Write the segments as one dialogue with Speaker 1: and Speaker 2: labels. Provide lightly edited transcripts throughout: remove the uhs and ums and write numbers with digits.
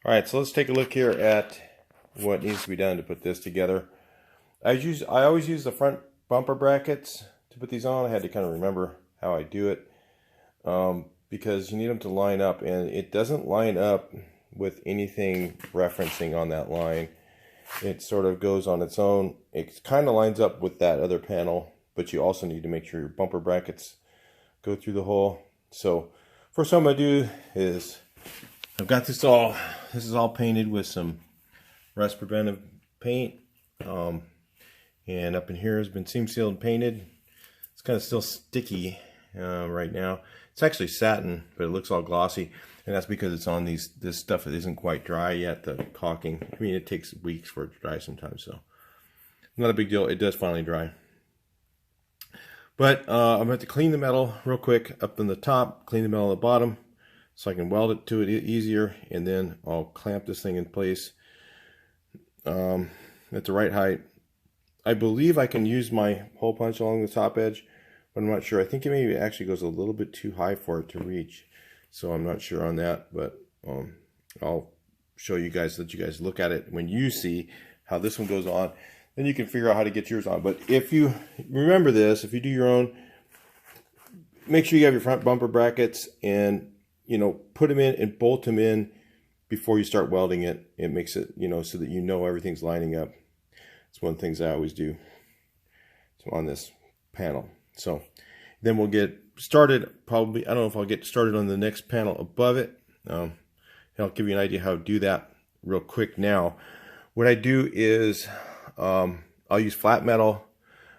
Speaker 1: Alright, so let's take a look here at what needs to be done to put this together. I always use the front bumper brackets to put these on. I had to kind of remember how I do it because you need them to line up, and it doesn't line up with anything referencing on that line. It sort of goes on its own. It kind of lines up with that other panel, but you also need to make sure your bumper brackets go through the hole. So first thing I'm going to do is I've got this is all painted with some rust preventive paint, and up in here has been seam sealed and painted. It's kind of still sticky right now. It's actually satin, but it looks all glossy, and that's because it's on this stuff that isn't quite dry yet, the caulking. I mean, it takes weeks for it to dry sometimes, so not a big deal. It does finally dry. But I'm going to clean the metal real quick up in the top, clean the metal at the bottom, so I can weld it to it easier, and then I'll clamp this thing in place at the right height. I believe I can use my hole punch along the top edge, but I'm not sure. I think it maybe actually goes a little bit too high for it to reach, so I'm not sure on that, but I'll show you guys, let you guys look at it when you see how this one goes on. Then you can figure out how to get yours on. But if you remember this, if you do your own, make sure you have your front bumper brackets and, you know, put them in and bolt them in before you start welding it. It makes it, you know, so that you know everything's lining up. It's one of the things I always do on this panel. So then we'll get started. Probably, I don't know if I'll get started on the next panel above it. I'll give you an idea how to do that real quick now. What I do is I'll use flat metal.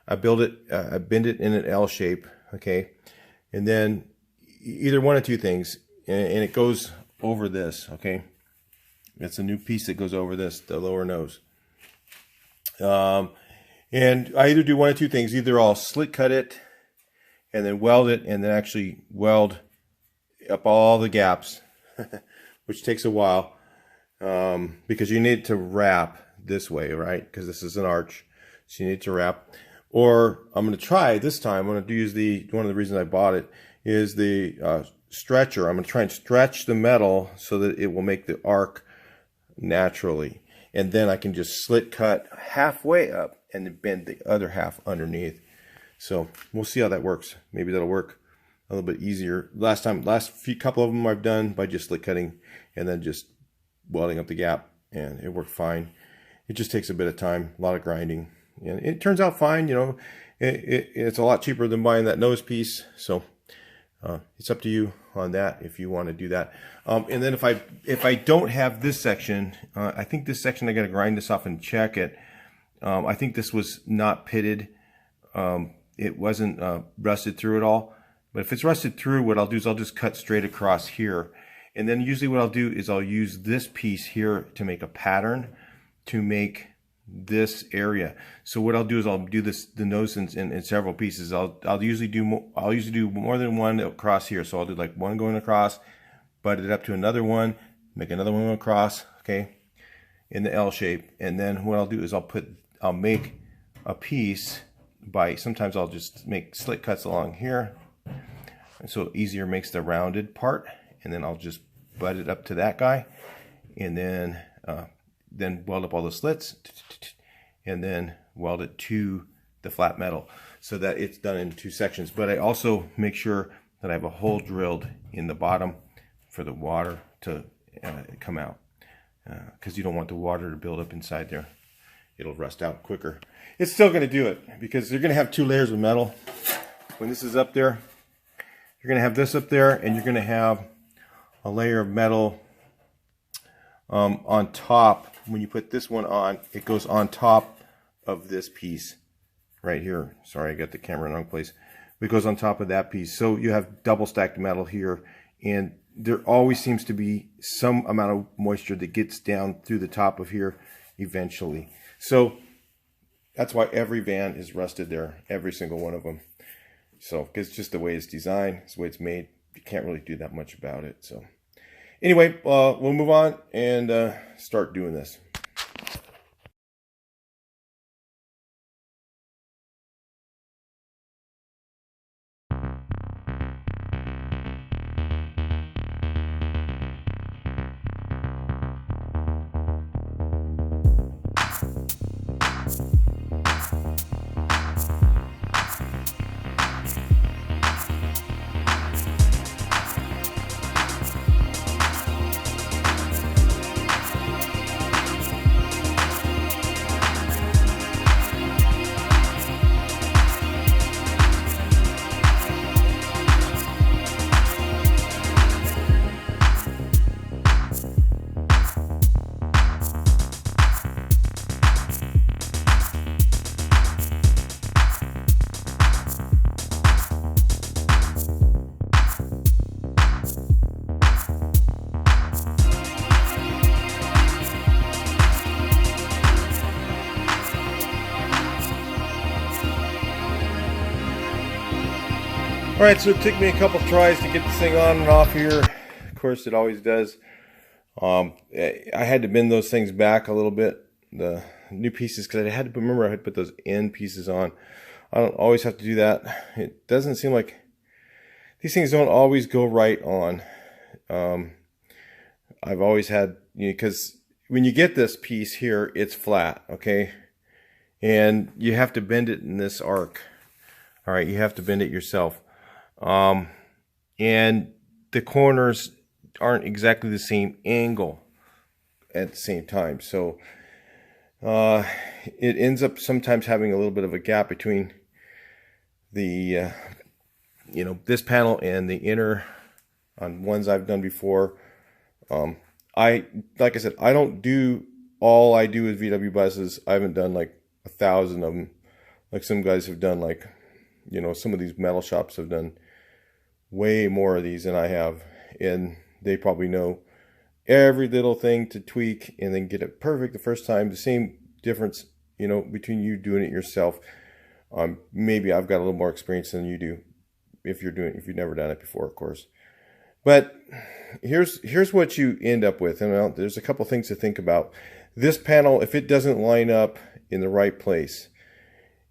Speaker 1: I build it, I bend it in an L shape, okay? And then either one of two things, and it goes over this, okay? It's a new piece that goes over this, the lower nose. And I either do one of two things. Either I'll slit cut it and then weld it, and then actually weld up all the gaps, which takes a while, because you need to wrap this way, right? Because this is an arch, so you need to wrap. Or I'm going to try this time. I'm going to use one of the reasons I bought it is the stretcher. I'm going to try and stretch the metal so that it will make the arc naturally, and then I can just slit cut halfway up and then bend the other half underneath. So we'll see how that works. Maybe that'll work a little bit easier. Last couple of them I've done by just slit cutting and then just welding up the gap, and it worked fine. It just takes a bit of time, a lot of grinding, and it turns out fine. You know, it's a lot cheaper than buying that nose piece. So it's up to you on that if you want to do that. And then if I don't have this section, I think this section I got to grind this off and check it. I think this was not pitted. It wasn't rusted through at all. But if it's rusted through, what I'll do is I'll just cut straight across here. And then usually what I'll do is I'll use this piece here to make a pattern to make this area. So what I'll do is I'll do the nose in several pieces. I'll usually do more than one across here. So I'll do like one going across, butt it up to another one, make another one across, okay, in the L shape. And then what I'll do is I'll make a piece by, sometimes I'll just make slit cuts along here, and so easier makes the rounded part. And then I'll just butt it up to that guy, and then weld up all the slits, and then weld it to the flat metal so that it's done in two sections. But I also make sure that I have a hole drilled in the bottom for the water to come out, because you don't want the water to build up inside there. It'll rust out quicker. It's still going to do it because you're going to have two layers of metal. When this is up there, you're going to have this up there, and you're going to have a layer of metal on top. When you put this one on, it goes on top of this piece right here. Sorry, I got the camera in the wrong place. It goes on top of that piece. So you have double stacked metal here, and there always seems to be some amount of moisture that gets down through the top of here eventually. So that's why every van is rusted there, every single one of them. So it's just the way it's designed, it's the way it's made. You can't really do that much about it. So anyway, we'll move on and start doing this. Alright, so it took me a couple tries to get this thing on and off here. Of course, it always does. I had to bend those things back a little bit, the new pieces, because I had to remember I had to put those end pieces on. I don't always have to do that. It doesn't seem like these things don't always go right on. I've always had, because when you get this piece here, it's flat, okay? And you have to bend it in this arc. All right, you have to bend it yourself. And the corners aren't exactly the same angle at the same time. So it ends up sometimes having a little bit of a gap between the, this panel and the inner on ones I've done before. Like I said, I don't do all I do with VW buses. I haven't done like 1,000 of them. Like some guys have done, like, some of these metal shops have done way more of these than I have, and they probably know every little thing to tweak and then get it perfect the first time. The same difference, between you doing it yourself. Maybe I've got a little more experience than you do if you've never done it before, of course. But here's what you end up with, and there's a couple things to think about. This panel, if it doesn't line up in the right place,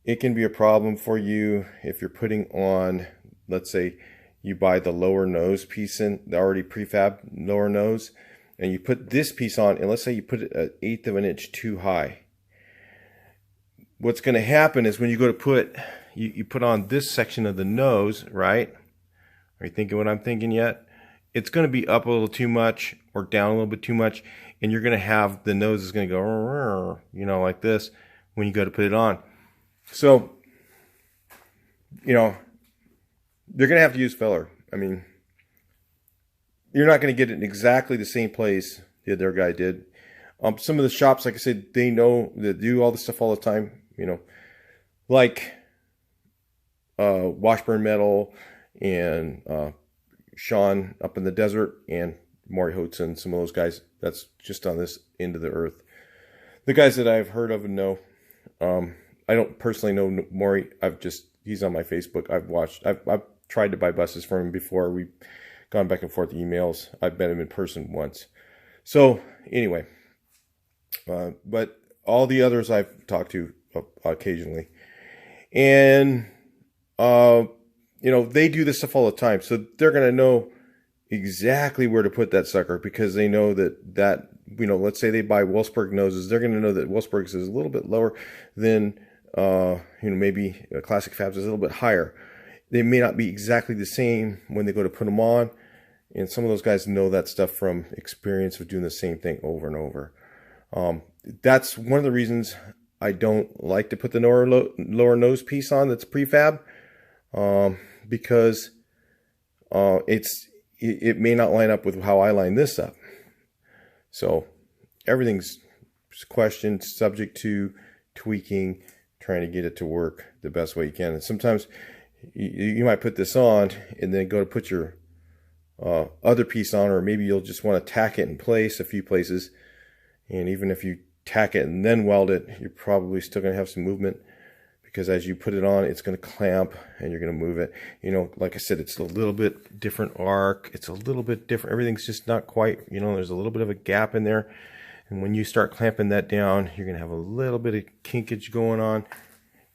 Speaker 1: it can be a problem for you if you're putting on, let's say, you buy the lower nose piece in, the already prefab lower nose, and you put this piece on, and let's say you put it 1/8 of an inch too high. What's going to happen is when you go to put, you put on this section of the nose, right? Are you thinking what I'm thinking yet? It's going to be up a little too much or down a little bit too much, and you're going to have, the nose is going to go, like this when you go to put it on. So, they're going to have to use filler. I mean, you're not going to get it in exactly the same place the other guy did. Some of the shops, like I said, they do all this stuff all the time, like Washburn Metal and Sean up in the desert and Maury Hodson, some of those guys. That's just on this end of the earth. The guys that I've heard of and know, I don't personally know Maury. He's on my Facebook. I've tried to buy buses from him before. We've gone back and forth emails. I've met him in person once. So anyway, but all the others I've talked to occasionally, and they do this stuff all the time. So they're going to know exactly where to put that sucker, because they know that let's say they buy Wolfsburg noses. They're going to know that Wolfsburg's is a little bit lower than, maybe Classic Fabs is a little bit higher. They may not be exactly the same when they go to put them on. And some of those guys know that stuff from experience of doing the same thing over and over. That's one of the reasons I don't like to put the lower nose piece on that's prefab, because it may not line up with how I line this up. So everything's questioned, subject to tweaking, trying to get it to work the best way you can. And sometimes you might put this on and then go to put your other piece on, or maybe you'll just want to tack it in place a few places. And even if you tack it and then weld it, you're probably still going to have some movement, because as you put it on, it's going to clamp and you're going to move it. Like I said, it's a little bit different arc. It's a little bit different. Everything's just not quite, there's a little bit of a gap in there. And when you start clamping that down, you're going to have a little bit of kinkage going on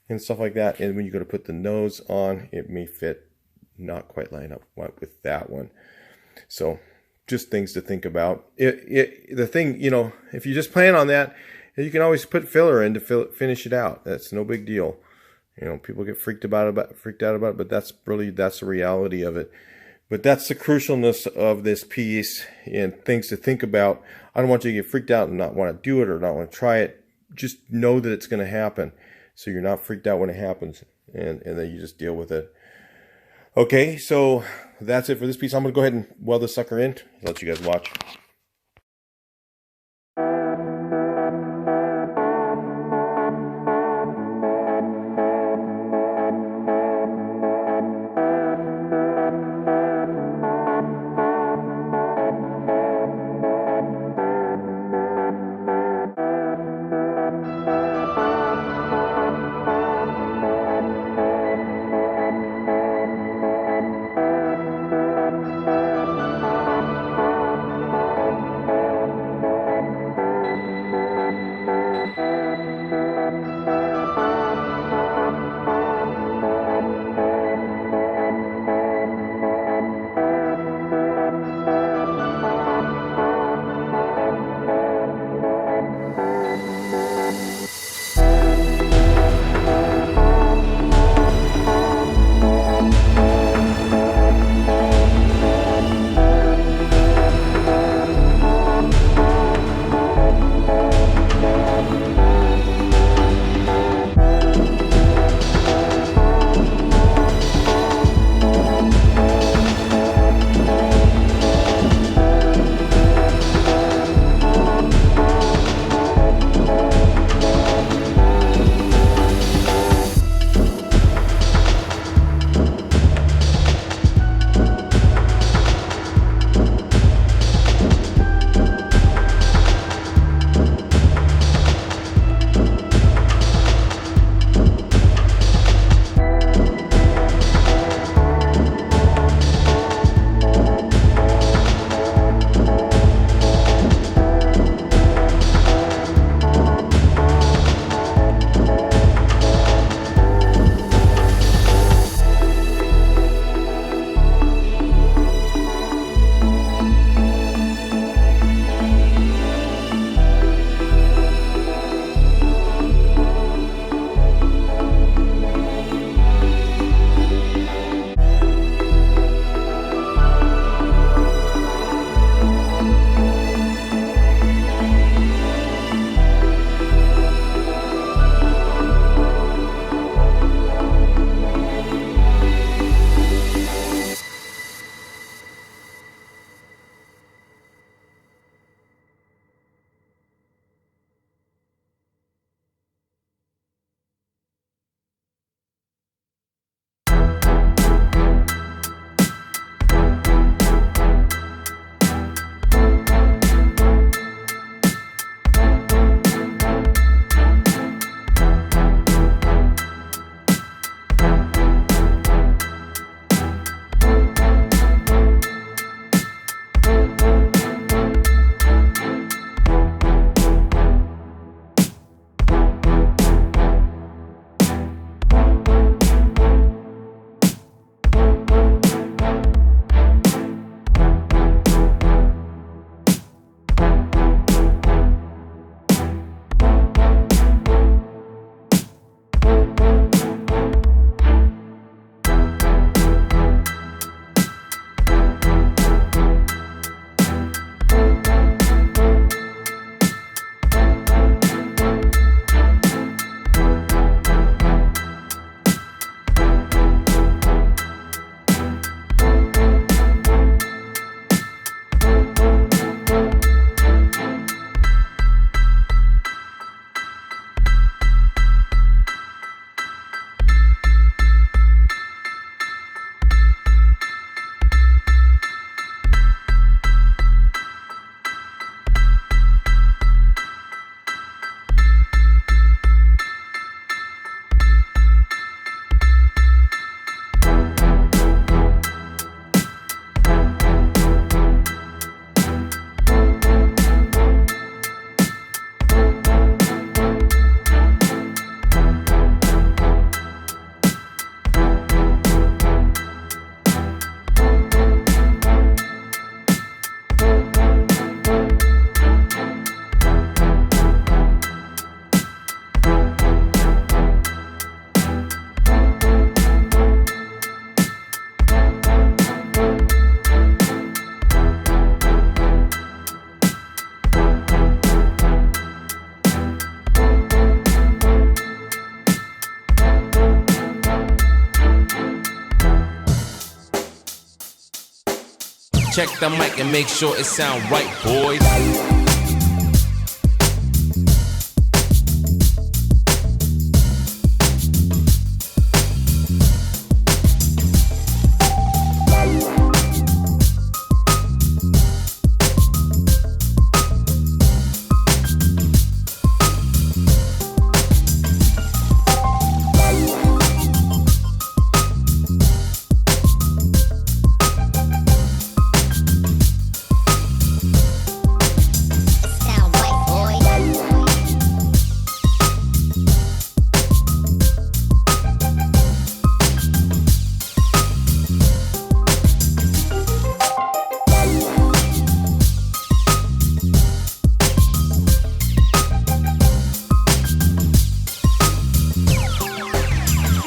Speaker 1: and stuff like that. And when you go to put the nose on, it may fit not quite line up with that one. So just things to think about. The thing, if you just plan on that, you can always put filler in to finish it out. That's no big deal. People get freaked out about it, but that's the reality of it. But that's the crucialness of this piece and things to think about. I don't want you to get freaked out and not want to do it or not want to try it. Just know that it's going to happen, so you're not freaked out when it happens, and then you just deal with it. Okay, so that's it for this piece. I'm going to go ahead and weld this sucker in. Let you guys watch.
Speaker 2: check the mic and make sure it sound right, boys.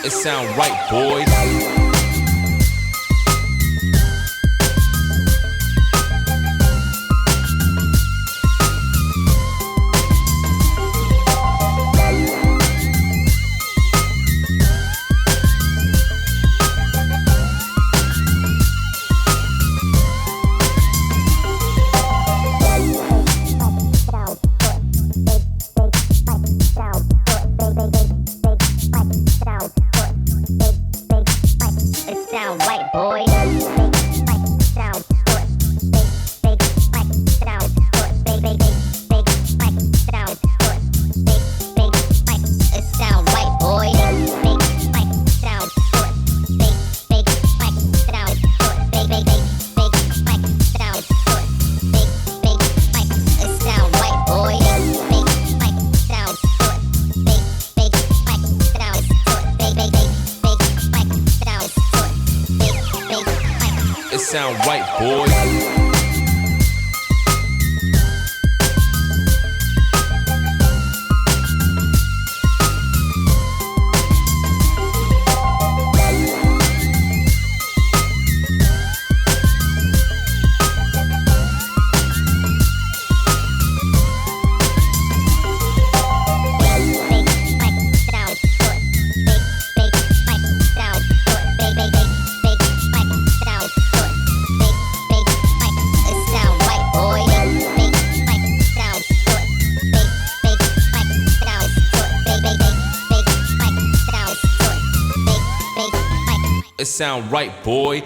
Speaker 2: It sound right, boys. It sound right, boys. It sound right, boy.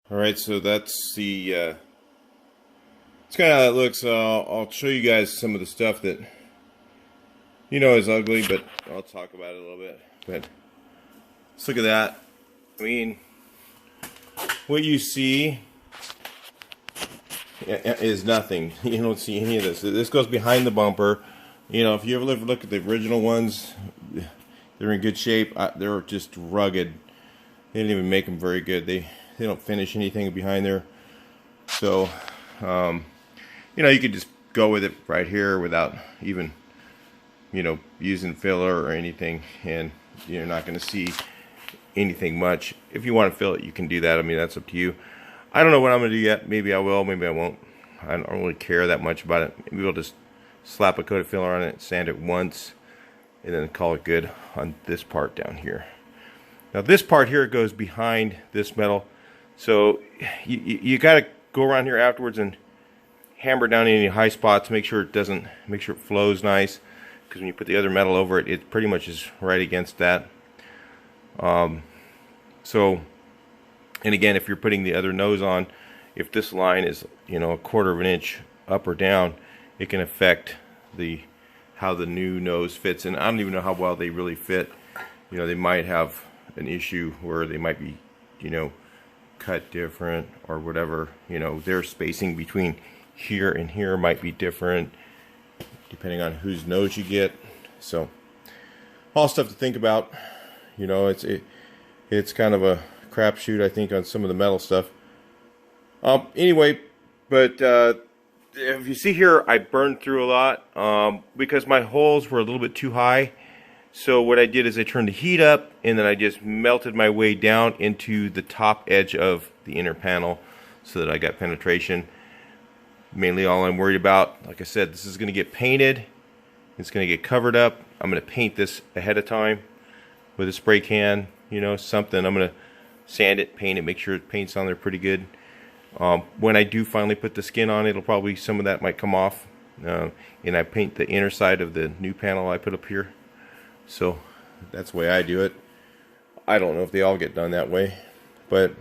Speaker 1: Alright, so that's the, it's kind of how it looks. I'll show you guys some of the stuff that, is ugly, but I'll talk about it a little bit. But let's look at that. I mean, what you see is nothing. You don't see any of this. This goes behind the bumper. If you ever look at the original ones, they're in good shape. They're just rugged. They didn't even make them very good. They don't finish anything behind there. So, you could just go with it right here without even, using filler or anything, and you're not going to see anything much. If you want to fill it, you can do that. I mean, that's up to you. I don't know what I'm going to do yet. Maybe I will, maybe I won't. I don't really care that much about it. Maybe we'll just slap a coat of filler on it, sand it once, and then call it good on this part down here. Now this part here goes behind this metal, so you got to go around here afterwards and hammer down any high spots, make sure it flows nice, because when you put the other metal over it, it pretty much is right against that. And again, if you're putting the other nose on, if this line is, a 1/4 of an inch up or down, it can affect how the new nose fits. And I don't even know how well they really fit. They might have an issue where they might be, cut different or whatever. Their spacing between here and here might be different depending on whose nose you get. So all stuff to think about. It's kind of a crapshoot, I think, on some of the metal stuff. Anyway, but if you see here, I burned through a lot because my holes were a little bit too high. So what I did is I turned the heat up, and then I just melted my way down into the top edge of the inner panel so that I got penetration. Mainly all I'm worried about, like I said, this is going to get painted. It's going to get covered up. I'm going to paint this ahead of time with a spray can, something. I'm going to sand it, paint it, make sure it paints on there pretty good. When I do finally put the skin on, it'll probably, some of that might come off. And I paint the inner side of the new panel I put up here. So that's the way I do it. I don't know if they all get done that way, but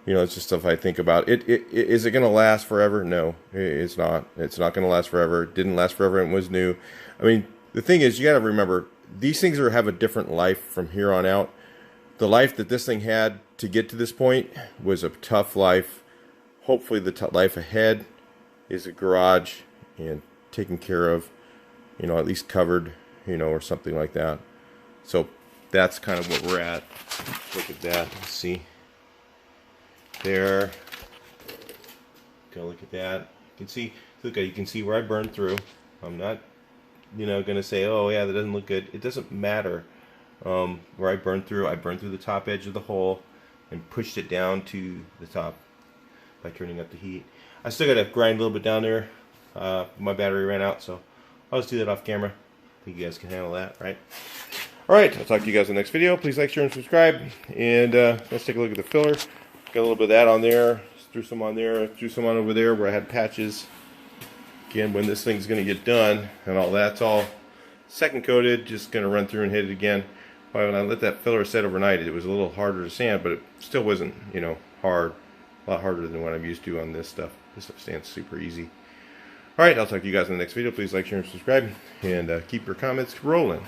Speaker 1: it's just stuff I think about. Is it going to last forever? No, it's not. It's not going to last forever. It didn't last forever and was new. I mean, the thing is, you got to remember, these things have a different life from here on out. The life that this thing had to get to this point was a tough life. Hopefully the life ahead is a garage and taken care of, at least covered, or something like that. So that's kind of what we're at. Look at that. Let's see. There. Go look at that. You can see. Look, you can see where I burned through. I'm not, going to say, oh yeah, that doesn't look good. It doesn't matter. Where I burned through the top edge of the hole and pushed it down to the top by turning up the heat. I still got to grind a little bit down there. My battery ran out, so I'll just do that off camera. I think you guys can handle that, right? Alright, I'll talk to you guys in the next video. Please like, share, and subscribe. And let's take a look at the filler. Got a little bit of that on there. Threw some on there. Threw some on over there where I had patches. Again, when this thing's going to get done and all that's all second coated, just going to run through and hit it again. When I let that filler set overnight, it was a little harder to sand, but it still wasn't, hard. A lot harder than what I'm used to on this stuff. This stuff stands super easy. Alright, I'll talk to you guys in the next video. Please like, share, and subscribe. And keep your comments rolling.